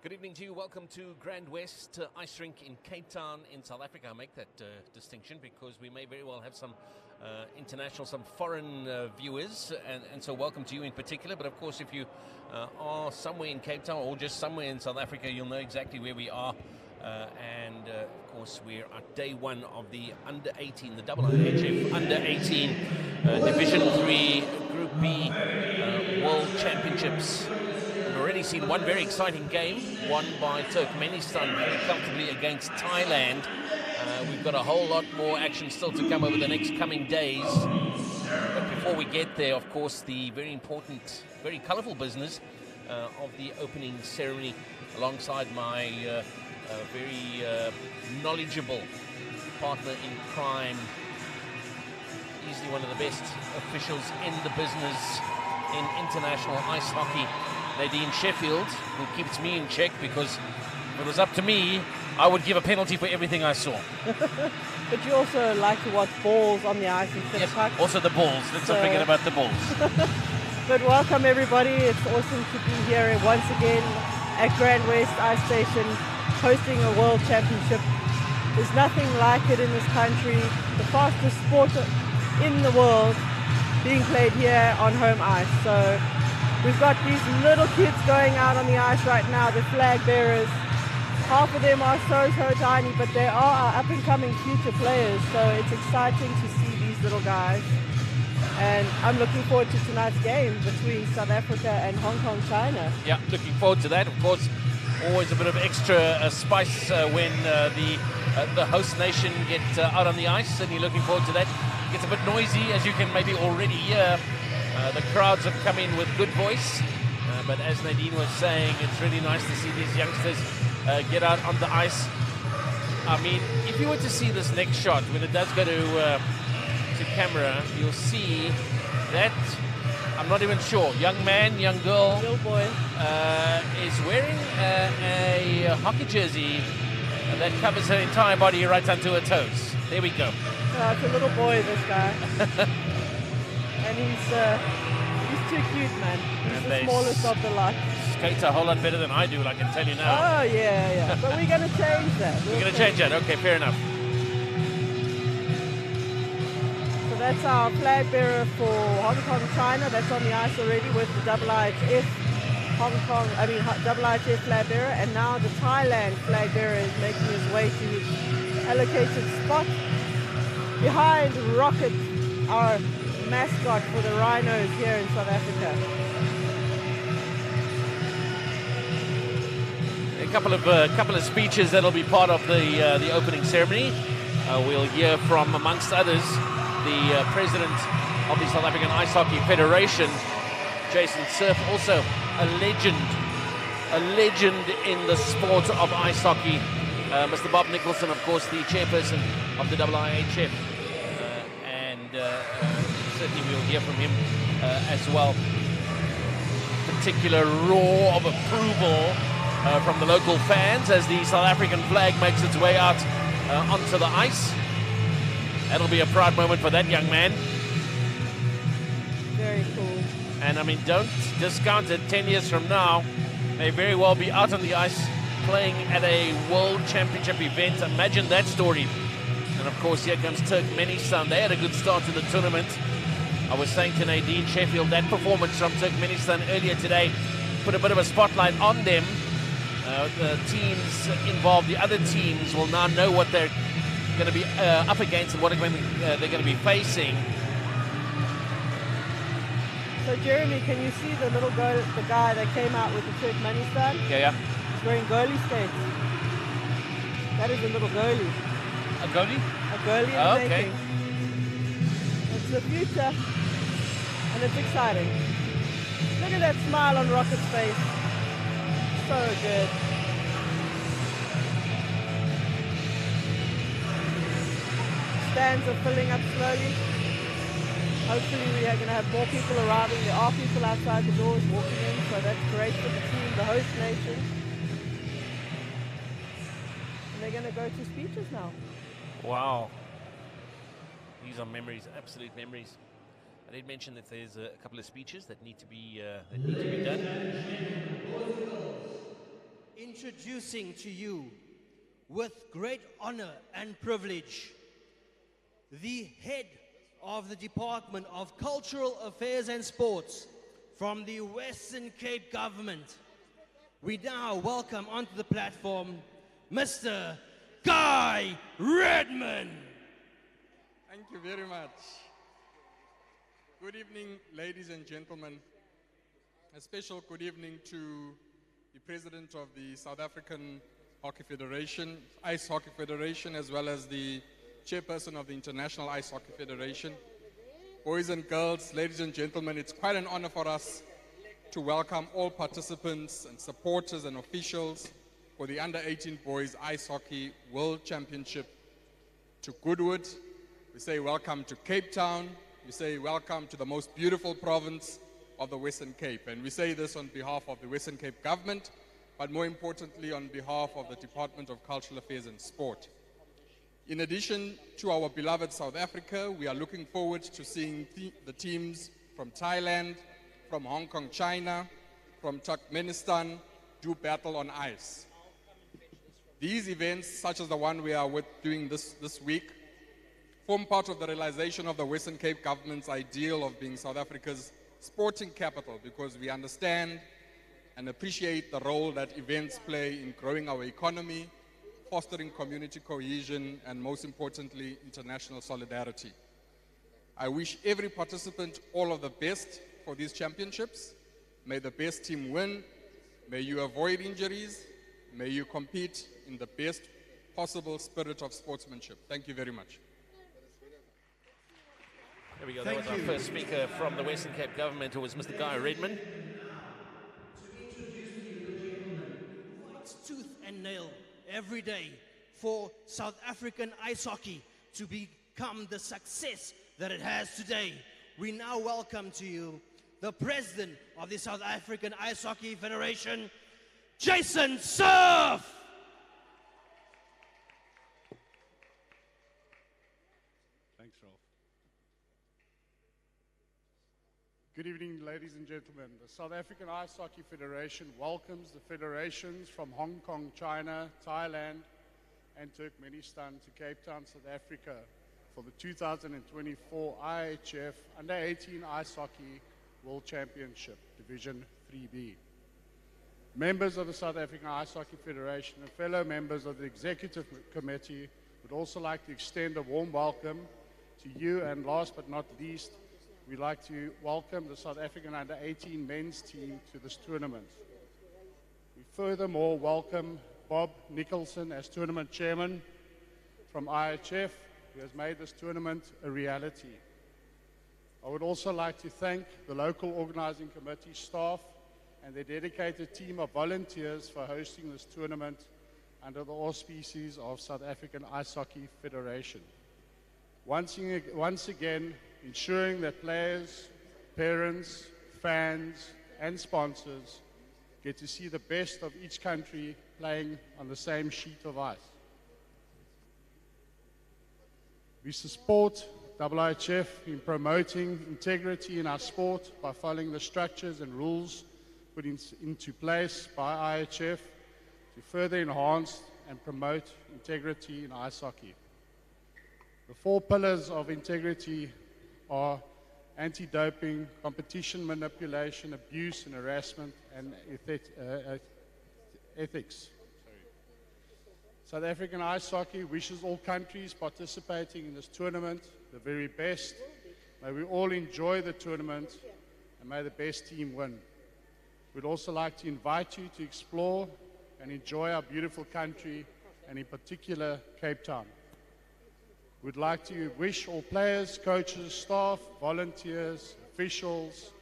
Good evening to you. Welcome to GrandWest Ice Rink in Cape Town in South Africa. I make that distinction because we may very well have some international, some foreign viewers, and so welcome to you in particular. But of course, if you are somewhere in Cape Town or just somewhere in South Africa, you'll know exactly where we are. Of course, we're at day one of the under-18, the IIHF under-18 Division 3 Group B World Championships. We've already seen one very exciting game, won by Turkmenistan very comfortably against Thailand. We've got a whole lot more action still to come over the next coming days. But before we get there, of course, the very important, very colourful business of the opening ceremony alongside my very knowledgeable partner in crime, easily one of the best officials in the business in international ice hockey, Nadine Sheffield, who keeps me in check, because if it was up to me, I would give a penalty for everything I saw. But you also like to watch balls on the ice instead of pucks. Also the balls. Let's not forget about the balls. But welcome everybody. It's awesome to be here once again at GrandWest Ice Station, hosting a World Championship. There's nothing like it in this country. The fastest sport in the world being played here on home ice. So we've got these little kids going out on the ice right now, the flag bearers. Half of them are so tiny, but they are our up-and-coming future players. So it's exciting to see these little guys. And I'm looking forward to tonight's game between South Africa and Hong Kong, China. Yeah, looking forward to that. Of course, always a bit of extra spice when the host nation get out on the ice, and you're looking forward to that. It gets a bit noisy, as you can maybe already hear. The crowds have come in with good voice, but as Nadine was saying, it's really nice to see these youngsters get out on the ice. I mean, if you were to see this next shot, when it does go to camera, you'll see that, I'm not even sure, young man, young girl, little boy, is wearing a hockey jersey that covers her entire body right onto her toes. There we go. It's a little boy, this guy. And he's too cute, man. He's the smallest of the lot. Skates a whole lot better than I do, I can tell you now. Oh, yeah. But we're going to change that. We're going to change that. Okay, fair enough. So that's our flag bearer for Hong Kong, China. That's on the ice already with the IIHF IIHF flag bearer. And now the Thailand flag bearer is making his way to his allocated spot behind Rocket, our mascot for the Rhinos here in South Africa. A couple of speeches that'll be part of the opening ceremony. We'll hear from, amongst others, the president of the South African Ice Hockey Federation, Jason Surf, also a legend in the sport of ice hockey. Mr. Bob Nicholson, of course, the chairperson of the IIHF, certainly we'll hear from him as well. Particular roar of approval from the local fans as the South African flag makes its way out onto the ice. That'll be a proud moment for that young man. Very cool. And I mean, don't discount it. 10 years from now, may very well be out on the ice playing at a World Championship event. Imagine that story. And of course, here comes Turkmenistan. They had a good start to the tournament. I was saying to Nadine Sheffield, that performance from Turkmenistan earlier today put a bit of a spotlight on them. The teams involved, the other teams, will now know what they're going to be up against and what they're going to be facing. So Jeremy, can you see the little girl, the guy that came out with the Turkmenistan? Yeah. He's wearing goalie skates. That is a little goalie. A goalie? A goalie in the making. It's the future, and it's exciting. Look at that smile on Rocket's face. So good. Stands are filling up slowly. Hopefully we are going to have more people arriving. There are people outside the doors walking in, so that's great for the team, the host nation. And they're going to go to speeches now. Wow. These are memories, absolute memories. I did mention that there's a couple of speeches that need to be done. introducing to you, with great honor and privilege, the head of the Department of Cultural Affairs and Sports from the Western Cape government. We now welcome onto the platform Mr. Guy Redman. Thank you very much. Good evening, ladies and gentlemen. A special good evening to the President of the South African Hockey Federation, Ice Hockey Federation, as well as the Chairperson of the International Ice Hockey Federation. Boys and girls, ladies and gentlemen, it's quite an honor for us to welcome all participants and supporters and officials for the Under-18 Boys Ice Hockey World Championship to Goodwood. We say welcome to Cape Town. We say welcome to the most beautiful province of the Western Cape. And we say this on behalf of the Western Cape government, but more importantly on behalf of the Department of Cultural Affairs and Sport. In addition to our beloved South Africa, we are looking forward to seeing the teams from Thailand, from Hong Kong, China, from Turkmenistan do battle on ice. These events, such as the one we are doing this week, form part of the realization of the Western Cape government's ideal of being South Africa's sporting capital, because we understand and appreciate the role that events play in growing our economy, fostering community cohesion, and most importantly, international solidarity. I wish every participant all of the best for these championships. May the best team win. May you avoid injuries. May you compete in the best possible spirit of sportsmanship. Thank you very much. There we go. That was our first speaker from the Western Cape government, who was Mr. Guy Redman. Fights tooth and nail every day for South African ice hockey to become the success that it has today. We now welcome to you the President of the South African Ice Hockey Federation, Jason Surf. Thanks, Ralph. Good evening, ladies and gentlemen. The South African Ice Hockey Federation welcomes the federations from Hong Kong, China, Thailand, and Turkmenistan to Cape Town, South Africa for the 2024 IIHF Under-18 Ice Hockey World Championship, Division 3B. Members of the South African Ice Hockey Federation and fellow members of the Executive Committee would also like to extend a warm welcome to you, and last but not least, we'd like to welcome the South African Under-18 men's team to this tournament. We furthermore welcome Bob Nicholson as tournament chairman from IIHF, who has made this tournament a reality. I would also like to thank the local organizing committee staff and their dedicated team of volunteers for hosting this tournament under the auspices of South African Ice Hockey Federation. Once again, ensuring that players, parents, fans, and sponsors get to see the best of each country playing on the same sheet of ice. We support IIHF in promoting integrity in our sport by following the structures and rules put into place by IIHF to further enhance and promote integrity in ice hockey. The 4 pillars of integrity are anti-doping, competition manipulation, abuse and harassment, and ethics. South African Ice Hockey wishes all countries participating in this tournament the very best. May we all enjoy the tournament, and may the best team win. We'd also like to invite you to explore and enjoy our beautiful country, and in particular, Cape Town. We'd like to wish all players, coaches, staff, volunteers, officials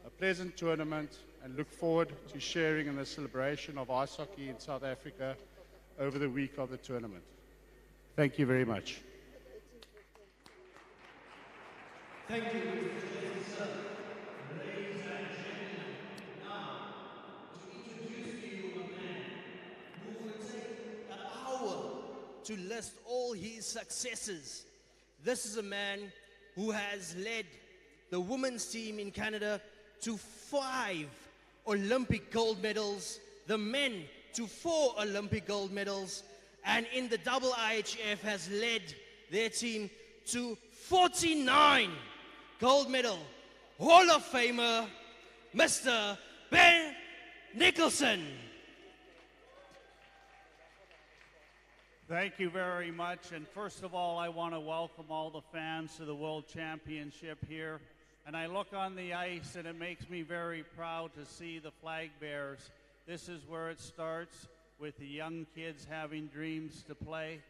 a pleasant tournament, and look forward to sharing in the celebration of ice hockey in South Africa over the week of the tournament. Thank you very much. Thank you, Mr. Sir. Ladies and gentlemen, now to introduce to you a man who will take an hour to list all his successes. This is a man who has led the women's team in Canada to 5 Olympic gold medals, the men to 4 Olympic gold medals, and in the IIHF has led their team to 49 gold medal. Hall of Famer, Mr. Ben Nicholson. Thank you very much. And first of all, I want to welcome all the fans to the World Championship here. And I look on the ice and it makes me very proud to see the flag bearers. This is where it starts, with the young kids having dreams to play.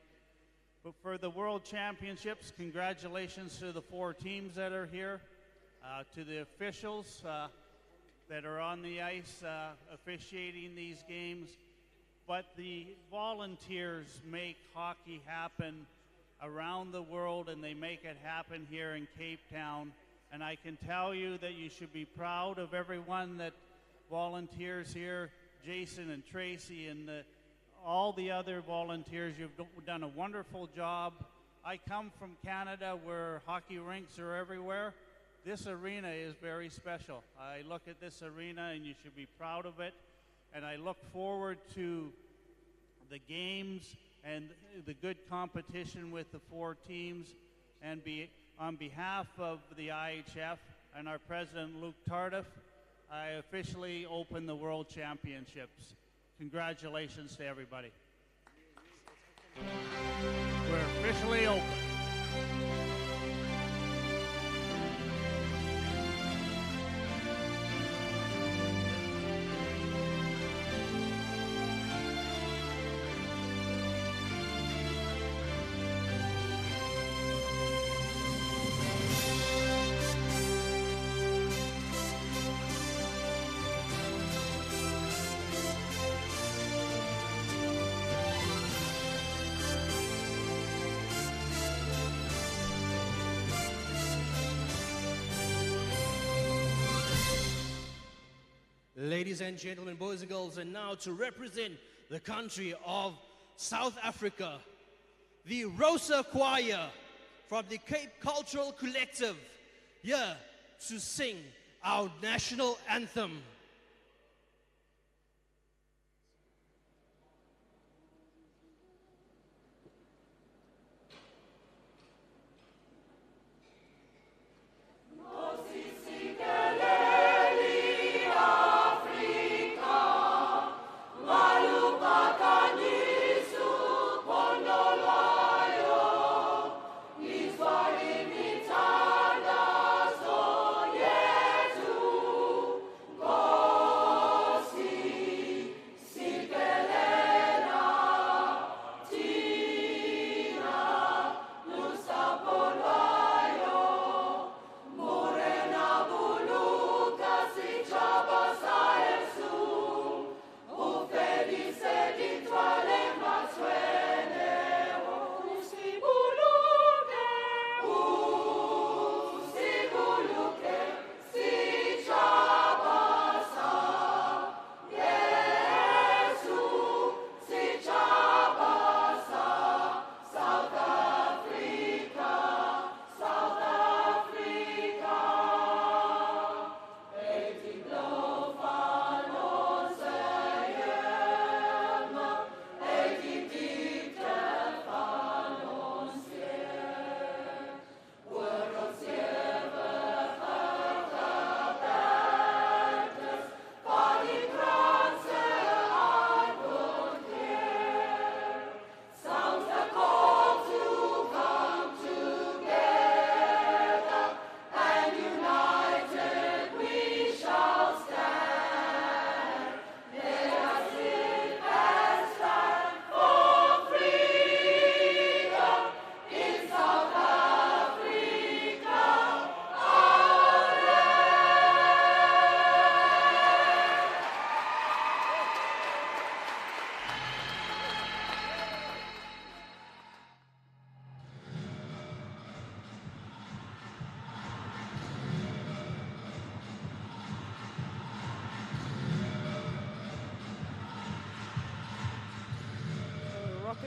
But for the World Championships, congratulations to the 4 teams that are here, to the officials that are on the ice officiating these games. But the volunteers make hockey happen around the world, and they make it happen here in Cape Town. And I can tell you that you should be proud of everyone that volunteers here, Jason and Tracy and all the other volunteers. You've done a wonderful job. I come from Canada where hockey rinks are everywhere. This arena is very special. I look at this arena and you should be proud of it. And I look forward to the games and the good competition with the 4 teams. And on behalf of the IIHF and our president, Luke Tardif, I officially open the World Championships. Congratulations to everybody. We're officially open. Ladies and gentlemen, boys and girls, and now to represent the country of South Africa, the Rosa Choir from the Cape Cultural Collective, here to sing our national anthem.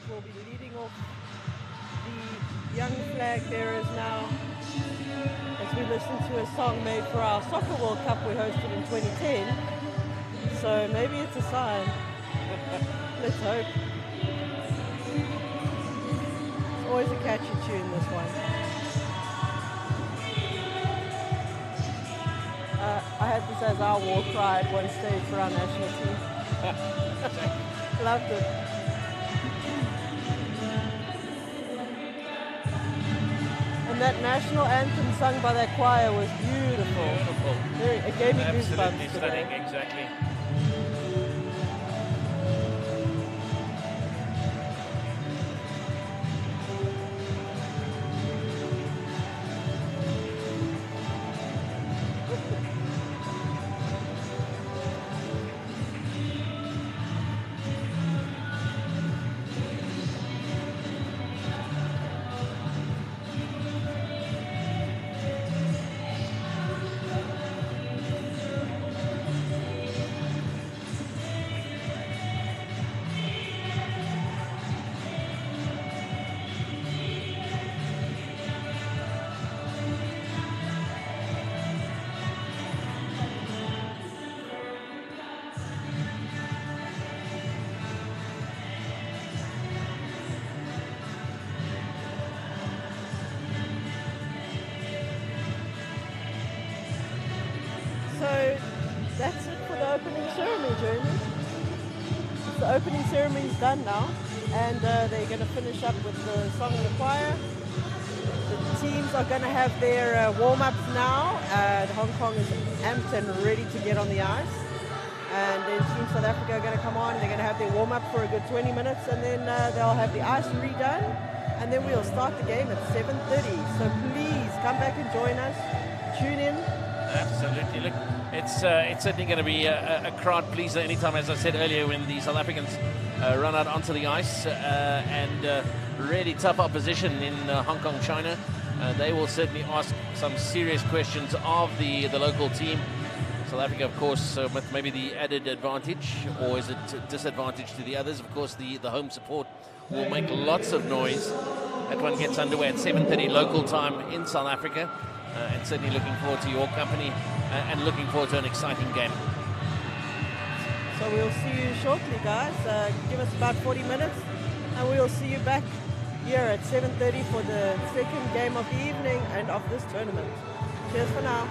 Will be leading off the young flag bearers now as we listen to a song made for our Soccer World Cup we hosted in 2010. So maybe it's a sign. Let's hope. It's always a catchy tune, this one. I had this as our war cry at one stage for our national team. Loved it. And that national anthem sung by that choir was beautiful. It gave me Absolutely goosebumps stunning, today. exactly. So that's it for the opening ceremony, Jeremy. The opening ceremony is done now, and they're going to finish up with the song and the choir. The teams are going to have their warm-ups now. Hong Kong is amped and ready to get on the ice. And then Team South Africa are going to come on. They're going to have their warm-up for a good 20 minutes, and then they'll have the ice redone. And then we'll start the game at 7:30. So please come back and join us. Tune in. Absolutely. Look, it's certainly going to be a crowd pleaser anytime, as I said earlier, when the South Africans run out onto the ice and really tough opposition in Hong Kong, China. They will certainly ask some serious questions of the local team. South Africa, of course, with maybe the added advantage, or is it disadvantage to the others? Of course, the home support will make lots of noise. That one gets underway at 7:30 local time in South Africa. And certainly looking forward to your company and looking forward to an exciting game. So we'll see you shortly, guys. Give us about 40 minutes, and we'll see you back here at 7:30 for the second game of the evening and of this tournament. Cheers for now.